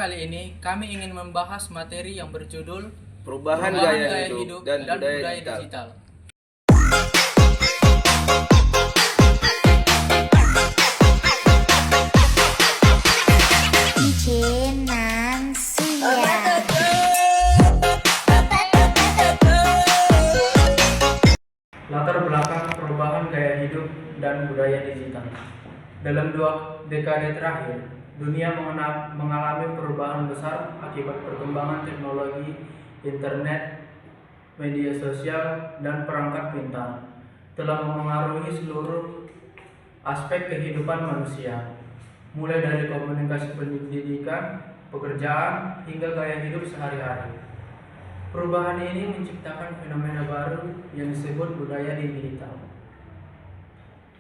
kali ini kami ingin membahas materi yang berjudul Perubahan gaya hidup dan budaya digital. Latar belakang perubahan gaya hidup dan budaya digital. Dalam 2 dekade terakhir, dunia mengalami perubahan besar akibat perkembangan teknologi, internet, media sosial, dan perangkat pintar telah memengaruhi seluruh aspek kehidupan manusia, mulai dari komunikasi, pendidikan, pekerjaan, hingga gaya hidup sehari-hari. Perubahan ini menciptakan fenomena baru yang disebut budaya digital,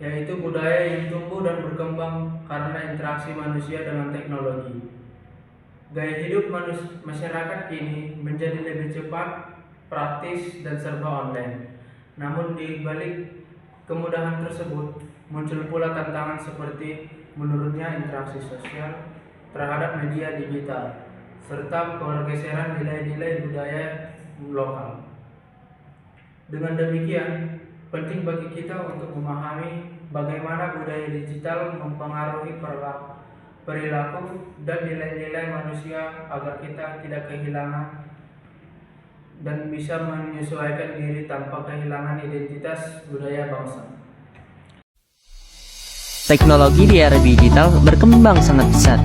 yaitu budaya yang tumbuh dan berkembang karena interaksi manusia dengan teknologi. Gaya hidup masyarakat kini menjadi lebih cepat, praktis, dan serba online. Namun di balik kemudahan tersebut, muncul pula tantangan seperti menurunnya interaksi sosial terhadap media digital, serta pergeseran nilai-nilai budaya lokal. Dengan demikian, penting bagi kita untuk memahami bagaimana budaya digital mempengaruhi perilaku dan nilai-nilai manusia agar kita tidak kehilangan dan bisa menyesuaikan diri tanpa kehilangan identitas budaya bangsa. Teknologi di era digital berkembang sangat pesat.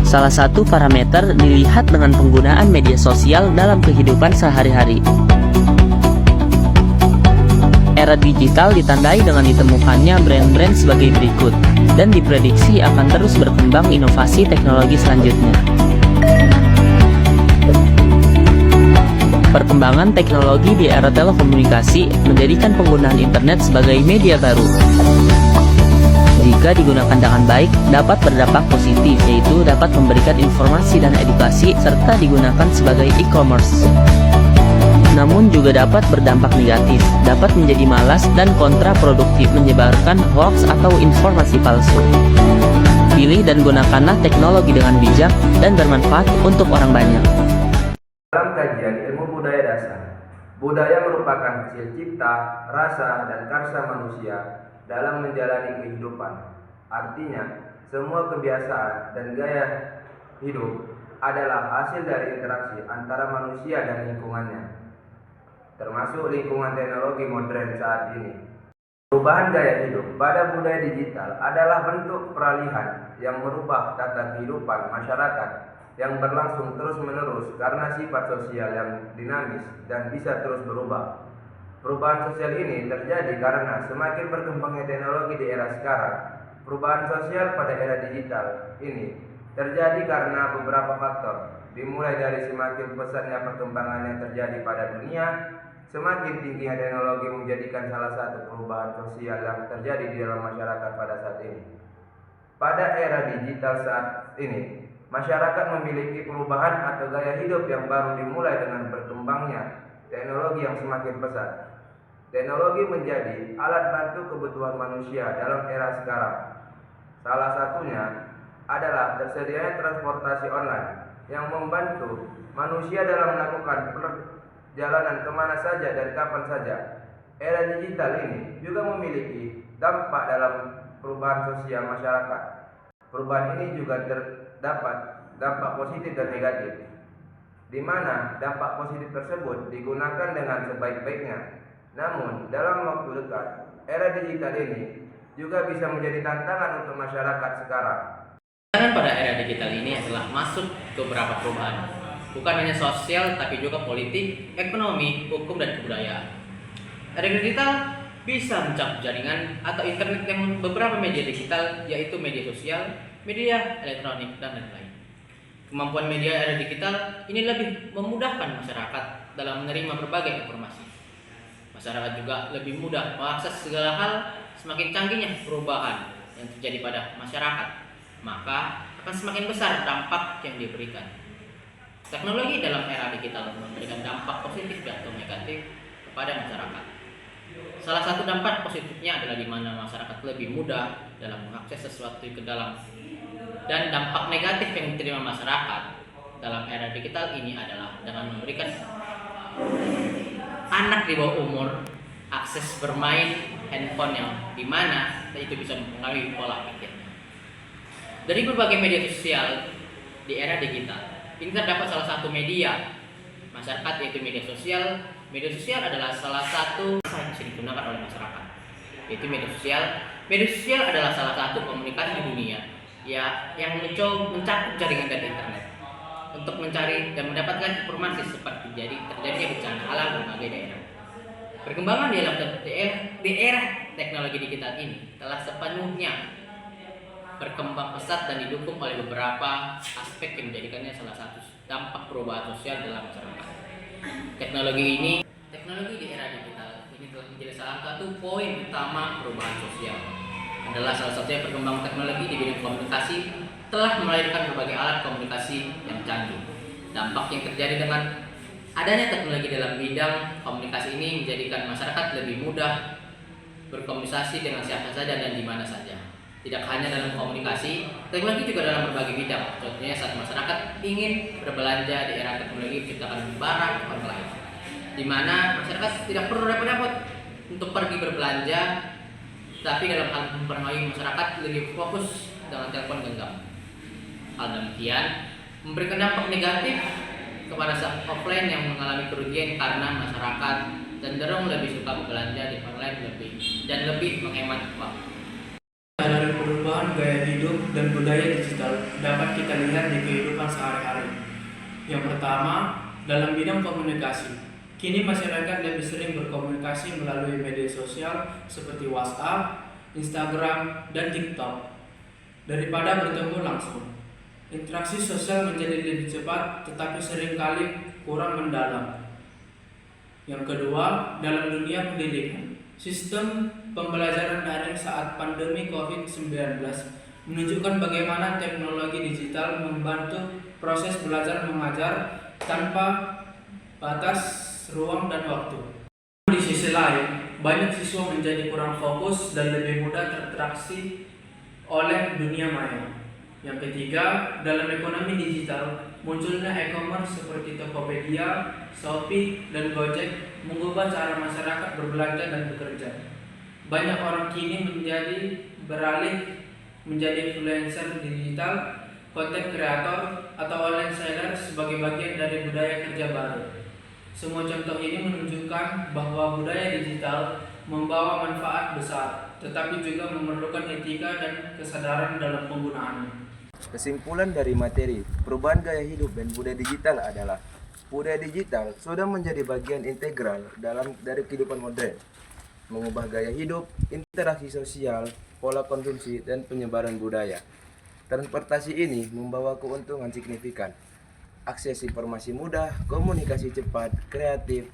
Salah satu parameter dilihat dengan penggunaan media sosial dalam kehidupan sehari-hari. Era digital ditandai dengan ditemukannya brand-brand sebagai berikut, dan diprediksi akan terus berkembang inovasi teknologi selanjutnya. Perkembangan teknologi di era telekomunikasi menjadikan penggunaan internet sebagai media baru. Jika digunakan dengan baik, dapat berdampak positif, yaitu dapat memberikan informasi dan edukasi, serta digunakan sebagai e-commerce. Namun juga dapat berdampak negatif, dapat menjadi malas dan kontraproduktif, menyebarkan hoax atau informasi palsu. Pilih dan gunakanlah teknologi dengan bijak dan bermanfaat untuk orang banyak. Dalam kajian ilmu budaya dasar, budaya merupakan hasil cipta, rasa, dan karsa manusia dalam menjalani kehidupan. Artinya, semua kebiasaan dan gaya hidup adalah hasil dari interaksi antara manusia dan lingkungannya, termasuk lingkungan teknologi modern saat ini. Perubahan gaya hidup pada budaya digital adalah bentuk peralihan yang merubah tata kehidupan masyarakat yang berlangsung terus-menerus karena sifat sosial yang dinamis dan bisa terus berubah. Perubahan sosial ini terjadi karena semakin berkembangnya teknologi di era sekarang. Perubahan sosial pada era digital ini terjadi karena beberapa faktor, dimulai dari semakin pesatnya perkembangan yang terjadi pada dunia, semakin tingginya teknologi menjadikan salah satu perubahan sosial yang terjadi di dalam masyarakat pada saat ini. Pada era digital saat ini, masyarakat memiliki perubahan atau gaya hidup yang baru dimulai dengan berkembangnya teknologi yang semakin pesat. Teknologi menjadi alat bantu kebutuhan manusia dalam era sekarang. Salah satunya adalah tersedianya transportasi online yang membantu manusia dalam melakukan perjalanan kemana saja dan kapan saja. Era digital ini juga memiliki dampak dalam perubahan sosial masyarakat. Perubahan ini juga terdapat dampak positif dan negatif, di mana dampak positif tersebut digunakan dengan sebaik-baiknya. Namun, dalam waktu dekat, era digital ini juga bisa menjadi tantangan untuk masyarakat sekarang. Tantangan pada era digital ini adalah masuk ke beberapa perubahan, bukan hanya sosial tapi juga politik, ekonomi, hukum, dan kebudayaan. Era digital bisa mencakup jaringan atau internet yang beberapa media digital, yaitu media sosial, media elektronik, dan lain-lain. Kemampuan media era digital ini lebih memudahkan masyarakat dalam menerima berbagai informasi. Masyarakat juga lebih mudah mengakses segala hal. Semakin canggihnya perubahan yang terjadi pada masyarakat, maka akan semakin besar dampak yang diberikan. Teknologi dalam era digital memberikan dampak positif atau negatif kepada masyarakat. Salah satu dampak positifnya adalah di mana masyarakat lebih mudah dalam mengakses sesuatu ke dalam. Dan dampak negatif yang diterima masyarakat dalam era digital ini adalah dengan memberikan anak di bawah umur akses bermain handphone yang dimana itu bisa mempengaruhi pola pikirnya. Dari berbagai media sosial di era digital, ini terdapat salah satu media masyarakat yaitu media sosial. Media sosial adalah salah satu yang bisa digunakan oleh masyarakat, yaitu media sosial. Media sosial adalah salah satu komunikasi di dunia yang mencakup jaringan dan internet untuk mencari dan mendapatkan informasi seperti terjadinya bencana alam di berbagai daerah. Perkembangan di era teknologi digital ini telah sepenuhnya berkembang pesat dan didukung oleh beberapa aspek yang menjadikannya salah satu dampak perubahan sosial dalam masyarakat. Teknologi di era digital ini telah menjadi salah satu poin utama perubahan sosial. Adalah salah satunya perkembangan teknologi di bidang komunikasi telah melahirkan berbagai alat komunikasi yang canggih. Dampak yang terjadi dengan adanya teknologi dalam bidang komunikasi ini menjadikan masyarakat lebih mudah berkomunikasi dengan siapa saja dan di mana saja. Tidak hanya dalam komunikasi, teknologi juga dalam berbagai bidang. Contohnya saat masyarakat ingin berbelanja di era teknologi menciptakan barang online, di mana masyarakat tidak perlu repot-repot untuk pergi berbelanja, tapi dalam hal mempengaruhi masyarakat lebih fokus dengan telepon genggam. Hal demikian memberikan dampak negatif kepada sektor offline yang mengalami kerugian karena masyarakat cenderung lebih suka berbelanja di online lebih menghemat waktu. Dari perubahan gaya hidup dan budaya digital dapat kita lihat di kehidupan sehari-hari. Yang pertama, dalam bidang komunikasi. Kini masyarakat lebih sering berkomunikasi melalui media sosial seperti WhatsApp, Instagram, dan TikTok daripada bertemu langsung. Interaksi sosial menjadi lebih cepat tetapi seringkali kurang mendalam. Yang kedua, dalam dunia pendidikan. Sistem pembelajaran daring saat pandemi COVID-19 menunjukkan bagaimana teknologi digital membantu proses belajar mengajar tanpa batas ruang dan waktu. Di sisi lain, banyak siswa menjadi kurang fokus dan lebih mudah terinteraksi oleh dunia maya. Yang ketiga, dalam ekonomi digital, munculnya e-commerce seperti Tokopedia, Shopee, dan Gojek mengubah cara masyarakat berbelanja dan bekerja. Banyak orang kini beralih menjadi influencer digital, content creator, atau online seller sebagai bagian dari budaya kerja baru. Semua contoh ini menunjukkan bahwa budaya digital membawa manfaat besar, tetapi juga memerlukan etika dan kesadaran dalam penggunaannya. Kesimpulan dari materi perubahan gaya hidup dan budaya digital adalah budaya digital sudah menjadi bagian integral dari kehidupan modern, mengubah gaya hidup, interaksi sosial, pola konsumsi, dan penyebaran budaya. Transportasi ini membawa keuntungan signifikan, akses informasi mudah, komunikasi cepat, kreatif,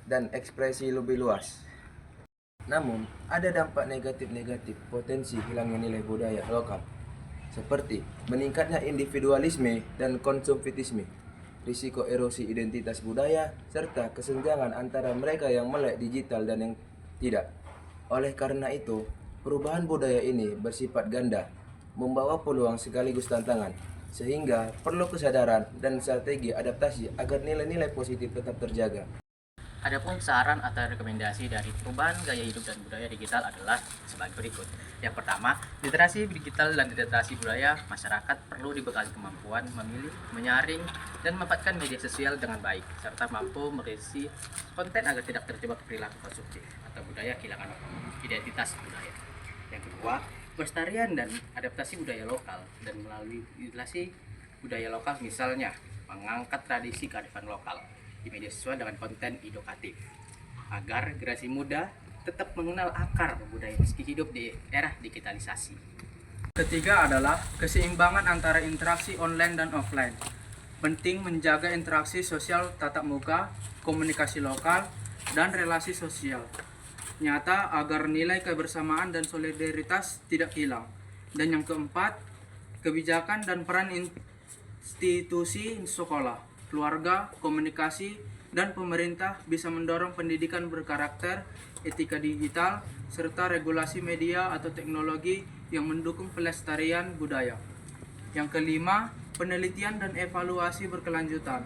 dan ekspresi lebih luas. Namun, ada dampak negatif potensi hilangnya nilai budaya lokal, seperti meningkatnya individualisme dan konsumptivisme, risiko erosi identitas budaya, serta kesenjangan antara mereka yang melek digital dan yang tidak. Oleh karena itu, perubahan budaya ini bersifat ganda, membawa peluang sekaligus tantangan, sehingga perlu kesadaran dan strategi adaptasi agar nilai-nilai positif tetap terjaga. Adapun saran atau rekomendasi dari perubahan gaya hidup dan budaya digital adalah sebagai berikut. Yang pertama, literasi digital dan literasi budaya masyarakat perlu dibekali kemampuan memilih, menyaring, dan memanfaatkan media sosial dengan baik, serta mampu merevisi konten agar tidak terjebak perilaku konsumtif atau budaya kehilangan identitas budaya. Yang kedua, pelestarian dan adaptasi budaya lokal dan melalui literasi budaya lokal, misalnya mengangkat tradisi kearifan lokal di media sosial dengan konten edukatif agar generasi muda tetap mengenal akar budaya meski hidup di era digitalisasi. Ketiga adalah keseimbangan antara interaksi online dan offline. Penting menjaga interaksi sosial tatap muka, komunikasi lokal, dan relasi sosial nyata agar nilai kebersamaan dan solidaritas tidak hilang. Dan yang keempat, kebijakan dan peran institusi sekolah, keluarga, komunikasi, dan pemerintah bisa mendorong pendidikan berkarakter, etika digital, serta regulasi media atau teknologi yang mendukung pelestarian budaya. Yang kelima, penelitian dan evaluasi berkelanjutan.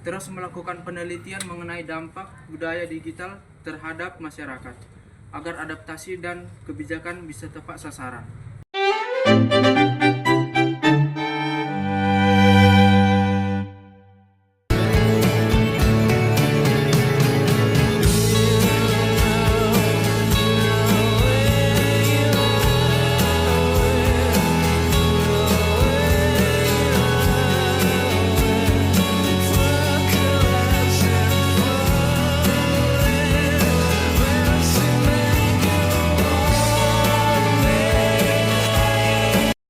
Terus melakukan penelitian mengenai dampak budaya digital terhadap masyarakat, agar adaptasi dan kebijakan bisa tepat sasaran.